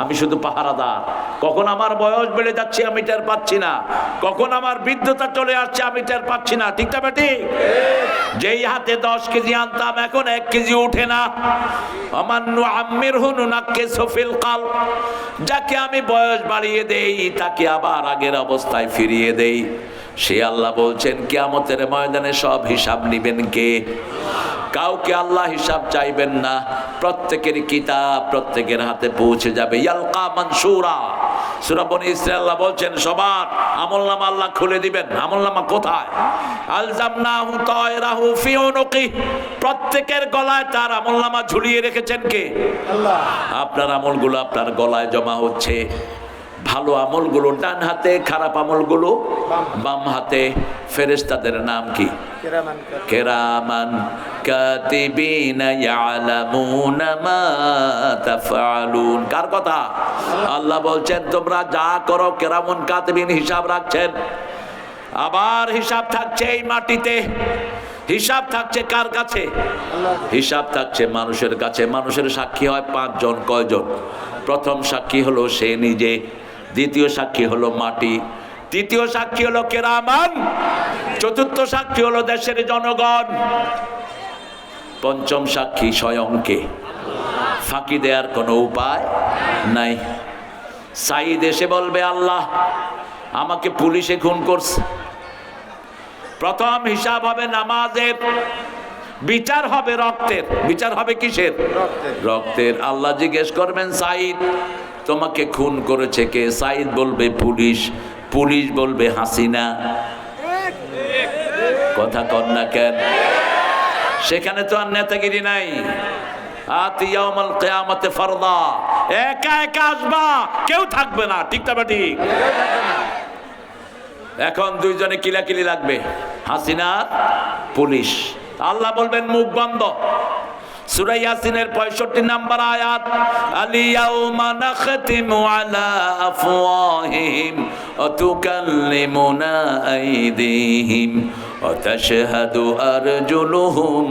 আমি শুধু পাহারাদার। কখন আমার বয়স বেড়ে যাচ্ছে আমি টের পাচ্ছি না, কখন আমার বৃদ্ধতা চলে আসছে আমি টের পাচ্ছি না। ঠিক না ঠিক? যেই হাতে 10 কেজি আনতাম এখন 1 কেজি উঠে না। আমান্নু আম্মিরহু নুনাক্কিসু ফিল কাল, যাকে আমি বয়স বাড়িয়ে দেই তাকে আবার আগের অবস্থায় ফিরিয়ে দেই। সে আল্লাহ বলছেন কিয়ামতের ময়দানে সব হিসাব নিবেন কে? কাউকে আল্লাহ হিসাব চাইবেন না। প্রত্যেকের কিতাব প্রত্যেকের হাতে পৌঁছে যাবে। ইয়ালকা মানসুরা, সূরা বনী ইসরাঈল আল্লাহ বলছেন সবার আমলনামা আল্লাহ খুলে দিবেন। আমলনামা কোথায়? আলজামনাহু তায়রাহু ফি উনুকি, প্রত্যেকের গলায় তার আমলনামা ঝুলিয়ে রেখেছেন কে? আল্লাহ। আপনার আমলগুলো আপনার গলায় জমা হচ্ছে। ভালো আমলগুলো ডান হাতে, খারাপ আমলগুলো বাম হাতে। ফেরেশতাদের নাম কি? কিরামান কাতিবিনা ইয়ালামুনা মা তাফআলুন। কার কথা? আল্লাহ বলছেন তোমরা যা করো কিরামান কাতিবিন হিসাব রাখছেন। আবার হিসাব থাকছে এই মাটিতে। হিসাব থাকছে কার কাছে? হিসাব থাকছে মানুষের কাছে। মানুষের সাক্ষী হয় 5 জন। কয়জন? প্রথম সাক্ষী হলো সে নিজে, দ্বিতীয় সাক্ষী হলো মাটি, তৃতীয় সাক্ষী হলো কিরামান, চতুর্থ সাক্ষী হলো দেশের জনগণ, পঞ্চম সাক্ষী স্বয়ংকে। ফাঁকি দেওয়ার কোনো উপায় নাই। সাইদ এসে বলবে আল্লাহ আমাকে পুলিশে খুন করছে। প্রথম হিসাব হবে নামাজের, বিচার হবে রক্তের। বিচার হবে কিসের? রক্তের। আল্লাহ জিজ্ঞেস করবেন সাইদ তোমাকে খুন করেছে কে? সাইদ বলবে পুলিশ। পুলিশ বলবে হাসিনা। কথা কন না কেন? সেখানে তো আর নেতাগিরি নাই। আতি ইয়াউমাল কিয়ামতে ফারদা, একা একা আসবা, কেউ থাকবে না। ঠিক না ঠিক? এখন দুইজনে কিলাকিলি লাগবে, হাসিনা পুলিশ। আল্লাহ বলবেন মুখ বন্ধ। সূরা ইয়াসিনের 65 নম্বর আয়াত, আলিয়াউমা নাখতিমু আলা আফওয়াহিহিম ওয়া তুকাল্লিমুনা আইদিহিম ওয়া তাশহাদু আরজুলুহুম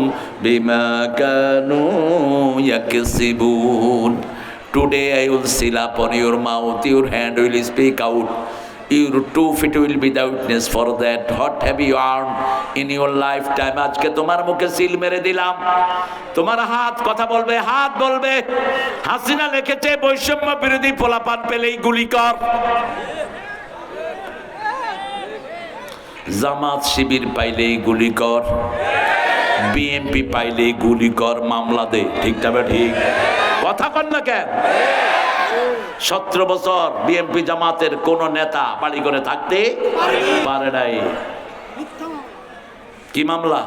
বিমা Kanu ইয়াকসিবুন। Today I will seal upon your mouth, your hand will speak out, your 2 feet will be the witness for that. What have you earned in your lifetime? আজকে তোমার মুখে সিল মেরে দিলাম। তোমার হাত কথা বলবে, হাত বলবে হাসিনা লিখেছে বৈষম্য বিরোধী পোলাপান পেলেই গুলি কর। জামাত শিবির পাইলেই গুলি কর, বিএনপি পাইলেই গুলি কর, মামলা দে। ঠিক না ঠিক? কথা কন না কেন? 17 বছর বিএনপি জামাতের কোন নেতা বাড়ি করে থাকতে পারে নাই। কি মামলা?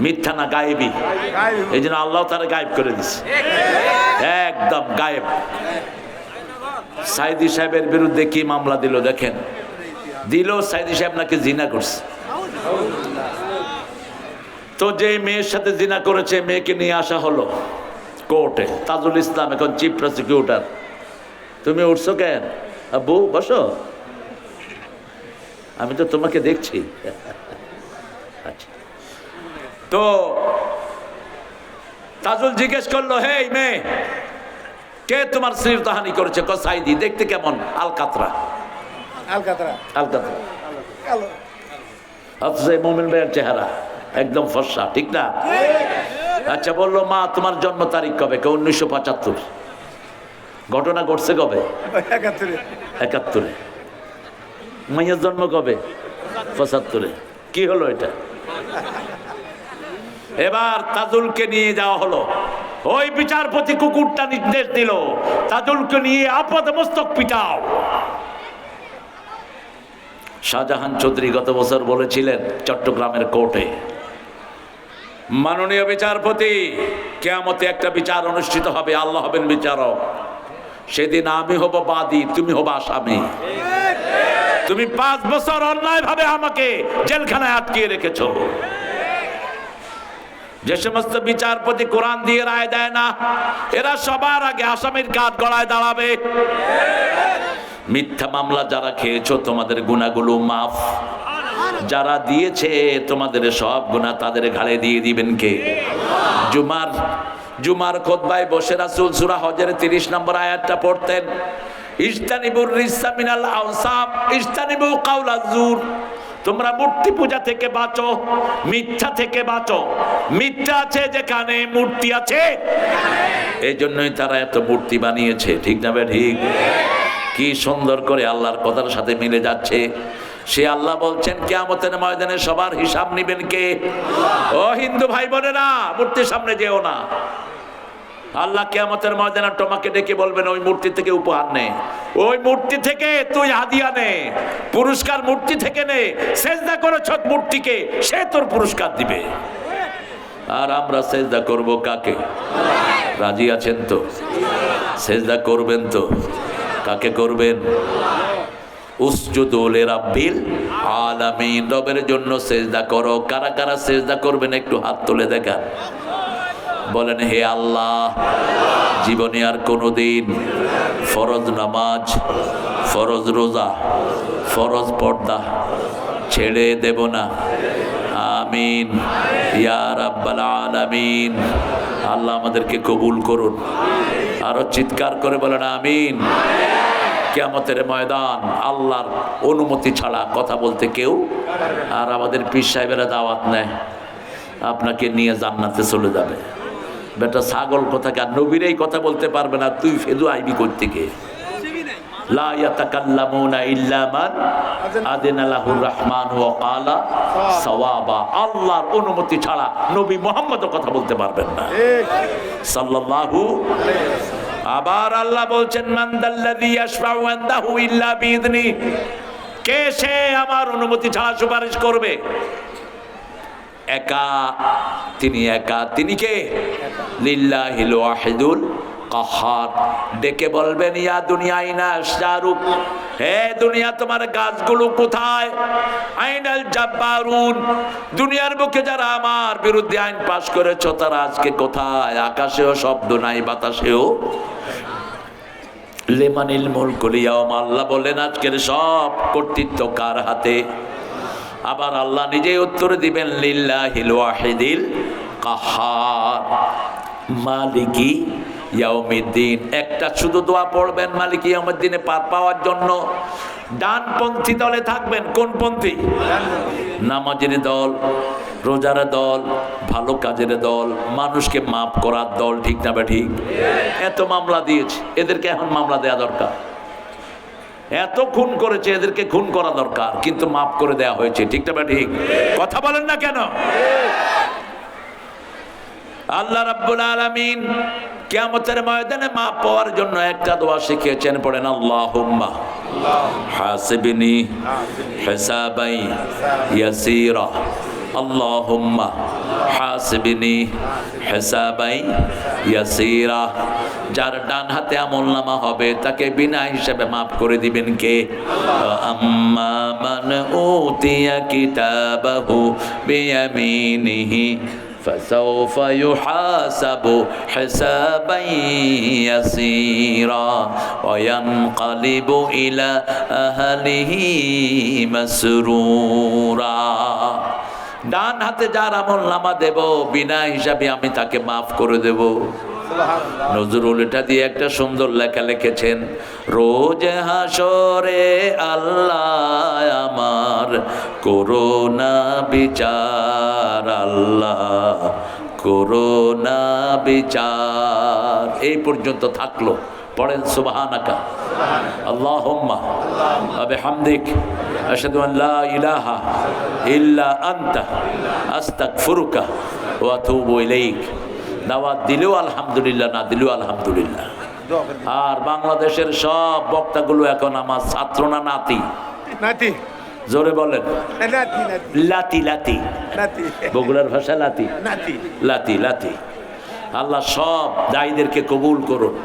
মিথ্যা না গায়েবী? এই জন্য আল্লাহ তারা গায়েব করে দিচ্ছে, একদম গায়েব। সাইদি সাহেবের বিরুদ্ধে কি মামলা দিল দেখেন। দিল সাইদি সাহেব নাকি জিনা করছে। তো যে মেয়ের সাথে জিনা করেছে মেয়েকে নিয়ে আসা হলো কোর্টে। তাজুল ইসলাম এখন চিফ প্রসিকিউটর। তুমি উঠছো কেন? আব্বু বসো, আমি তো তোমাকে দেখছি। আচ্ছা, তো তাজুল জিজ্ঞেস করলো হে মেয়ে, কে তোমার শ্লীলতাহানি করেছে? সাইদি। দেখতে কেমন? আলকাতরা। আলকাতরা আলকাতরা অথচ মোমিন ভাইয়ের চেহারা একদম ফর্সা। ঠিক না? আচ্ছা, বললো মা তোমার জন্ম তারিখ কবে? 1975। ঘটনা ঘটছে কবে? 71। মাইয়ের জন্ম কবে? 75। কি হলো এটা? এবার তাজুলকে নিয়ে যাওয়া হলো। ওই বিচারপতি কুকুরটা নির্দেশ দিল তাজুলকে নিয়ে আপাদমস্তক পিটাও। শাহজাহান চৌধুরী গত বছর বলেছিলেন চট্টগ্রামের কোর্টে, মাননীয় বিচারপতি কিয়ামতে একটা বিচার অনুষ্ঠিত হবে, আল্লাহ হবেন বিচারক। সেদিন আমি হব বাদী, তুমি হব আসামি। তুমি 5 বছর অন্যায় ভাবে আমাকে জেলখানায় আটকিয়ে রেখেছো। যে সমস্ত বিচারপতি কোরআন দিয়ে রায় দেয় না, এরা সবার আগে আসামির কাঠ গড়ায় দাঁড়াবে। মিথ্যা মামলা যারা খেয়েছো তোমাদের গুনাহগুলো মাফ। যারা দিয়েছে তোমাদের সব গুনাহ তাদের ঘাড়ে দিয়ে দিবেন কে? জুমার জুমার খুতবায় বসে রাসূল সূরা হজের 30 নম্বর আয়াতটা পড়তেন, ইজতানিবুর রিসা মিনাল আওসাম ইজতানিবু কাওলাজ জুর। তোমরা মূর্তি পূজা থেকে বাঁচো, মিথ্যা থেকে বাঁচো। মিথ্যা আছে যেখানে, মূর্তি আছে। এই জন্যই তারা এত মূর্তি বানিয়েছে, ঠিক না ঠিক? কি সুন্দর করে আল্লাহর কথার সাথে মিলে যাচ্ছে। সে আল্লাহ বলছেন কিয়ামতের ময়দানে সবার হিসাব নিবেন কে? ও হিন্দু ভাই বোনেরা, মূর্তির সামনে যেও না। আল্লাহ কিয়ামতের ময়দানে তোমাকে ডেকে বলবেন ওই মূর্তি থেকে উপহার নে, ওই মূর্তি থেকে তুই হাদিয়া নে, পুরস্কার মূর্তি থেকে নে। সেজদা করেছ মূর্তিকে, সে তোর পুরস্কার দিবে। আর আমরা সেজদা করব কাকে? রাজি আছেন তো? সেজদা করবেন তো? কাকে করবেন? উসজুদু লিরাব্বিল আলামিন, রবের জন্য সেজদা করো। কারা কারা সেজদা করবেন একটু হাত তুলে দেখান। বলেন, হে আল্লাহ, জীবনে আর কোনোদিন ফরজ নামাজ, ফরজ রোজা, ফরজ পর্দা ছেড়ে দেব না। আমিন ইয়া রাব্বাল আলামিন। আল্লাহ আমাদেরকে কবুল করুন। আরো চিৎকার করে বলেন আমিন। কিয়ামতের ময়দান আল্লাহর অনুমতি ছাড়া কথা বলতে কেউ, আর আমাদের পীর সাহেবেরা দাওয়াত নেয় আপনাকে নিয়ে জান্নাতে চলে যাবে। বেটা ছাগল কোথাকে, আর নবীরাই কথা বলতে পারবে না, তুই ফেদু আইবি করতে কে? লা ইয়াতাকাল্লামুনা ইল্লা মান আযানা লাহুর রাহমান ওয়া ক্বালা সাওয়াবা। আল্লাহর অনুমতি ছাড়া নবী মুহাম্মদও কথা বলতে পারবেন না সাল্লাল্লাহু আলাইহি ওয়াসাল্লাম। আবার আল্লাহ বলছেন, মান দাল্লাযী ইয়াশফাউ ইনদাহু ইল্লা বিইذনি। কে সে আমার অনুমতি ছাড়া সুপারিশ করবে? একা, তিনি একা। তিনি কে? লিল্লাহিল ওয়াহিদুল কাহার। ডেকে বলবেন, ইয়া দুনিয়া আইনা আশজারুক, হে দুনিয়া তোমার গাছগুলো কোথায়? আইনাল জাব্বারুন, দুনিয়ার বুকে যারা আমার বিরুদ্ধে আইন পাশ করেছো তারা আজকে কোথায়? আকাশেও শব্দ নাই, বাতাসেও। লিমানিল মুলকুল ইয়াওম, আল্লাহ বলেন আজকের সব কর্তৃত্ব কার হাতে? আবার আল্লাহ নিজেই উত্তর দিবেন, লিল্লাহিল ওয়াহিদিল কাহার মালিকি ইয়াউমিদ্দিন। একটা শুধু দোয়া পড়বেন মালিকি ইয়াউমিদ্দিনে পার পাওয়ার জন্য। ডানপন্থী দলে থাকবেন। কোন পন্থী? নামাজের দল, রোজার দল, ভালো কাজের দল, মানুষকে মাফ করার দল, ঠিক না ঠিক? এত মামলা দিয়েছে, এদেরকে এখন মামলা দেয়া দরকার। এত খুন করেছে, এদেরকে খুন করা দরকার, কিন্তু মাফ করে দেয়া হয়েছে, ঠিক না ঠিক? কথা বলেন না কেন? আল্লাহ রাব্বুল আলামিন কিয়ামতের ময়দানে মাফ পাওয়ার জন্য একটা দোয়া শিখিয়েছেন, পড়েন আল্লাহুম্মা হাসিবনি হিসাবাই ইয়াসীরা। আল্লাহুম্মা হাসিবনি হিসাবাই ইয়াসীরা। যার ডান হাতে আমলনামা হবে তাকে বিনা হিসাবে মাফ করে দিবেন কে? আম্মা মান উতিয়া কিতাবাহু বিয়ামিনিহি فسوف يحاسب حسابا يسيرا وينقلب إلى أهله مسرورا। ডান হাতে যার আমলনামা দেব বিনা হিসাবে আমি তাকে মাফ করে দেব। নজরুল এটা দিয়ে একটা সুন্দর লেখা লিখেছেন, রোজ হাসরে আল্লাহ আমার করোনা বিচার, আল্লাহ করোনা বিচার। এই পর্যন্ত থাকলো। পড়েন সুবহানাকা আল্লাহুম্মা ওয়া বিহামদিক আশহাদু আন লা ইলাহা ইল্লা আনতা আস্তাগফিরুকা ওয়া আতুবু ইলাইক। দাওয়াত দিলেও আলহামদুলিল্লাহ, না দিলেও আলহামদুলিল্লাহ। আর বাংলাদেশের সব বক্তাগুলো এখন আমার ছাত্র না নাতি? নাতি। জোরে বলেন। লাতি লাতি, বগুড়ার ভাষা লাতি, লাতি লাতি। আল্লাহ সব দায়ীদেরকে কবুল করুন।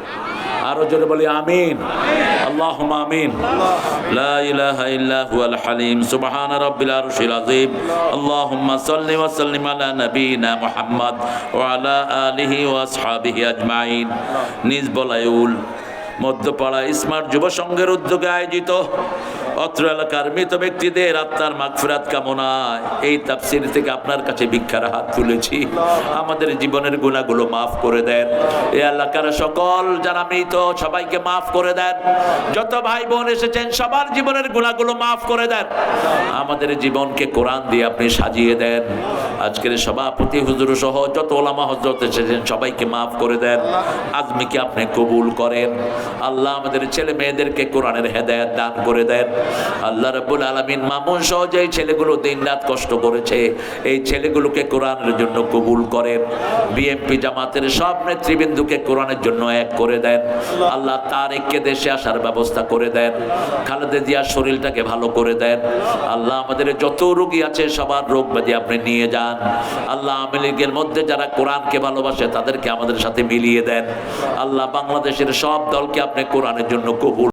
আরো জোরে বলি আমিন। আল্লাহুম্মা আমিন। লা ইলাহা ইল্লা হুয়াল হালিম সুবহান রাব্বিল আরশিল আযীম। আল্লাহুম্মা সাল্লি ওয়া সাল্লিম আলা নবিয়িনা মুহাম্মদ ওয়া আলা আলিহি ওয়া আসহাবিহি আজমাইন। নিজ বলায়ুল মধ্যপাড়া স্মার্ট যুব সংঘের উদ্যোগে আয়োজিত অত্র এলাকার মৃত ব্যক্তিদের আত্মার মাগফিরাত কামনায় এই তাফসীর থেকে আপনার কাছে ভিক্ষার হাত তুলেছি। আমাদের জীবনের গুনাহগুলো মাফ করে দেন। এই এলাকার সকল যারা মৃত সবাইকে মাফ করে দেন। যত ভাই বোন এসেছেন সবার জীবনের গুনাহগুলো মাফ করে দেন। আমাদের জীবনকে কোরআন দিয়ে আপনি সাজিয়ে দেন। আজকের সভাপতি হুজুর সহ যত ওলামা হযরত এসেছেন সবাইকে মাফ করে দেন। আজমিকে আপনি কবুল করেন। আল্লাহ আমাদের ছেলে মেয়েদেরকে কোরআনের হেদায়েত দান করে দেন। আল্লাহ রাব্বুল আলামিন মামুন সহ যে ছেলেগুলো দিনরাত কষ্ট করেছে এই ছেলেগুলোকে কোরআনের জন্য কবুল করেন। বিএনপি জামাতের সব নেতৃবৃন্দকে কোরআনের জন্য এক করে দেন। আল্লাহ তারেককে দেশে আসার ব্যবস্থা করে দেন। খালেদা জিয়ার শরীরটাকে ভালো করে দেন। আল্লাহ আমাদের যত রোগী আছে সবার রোগ ব্যাধি আপনি নিয়ে যান। আল্লাহ আওয়ামী লীগের মধ্যে যারা কোরআনকে ভালোবাসে তাদেরকে আমাদের সাথে মিলিয়ে দেন। আল্লাহ বাংলাদেশের সব দলকে আপনি কোরআনের জন্য কবুল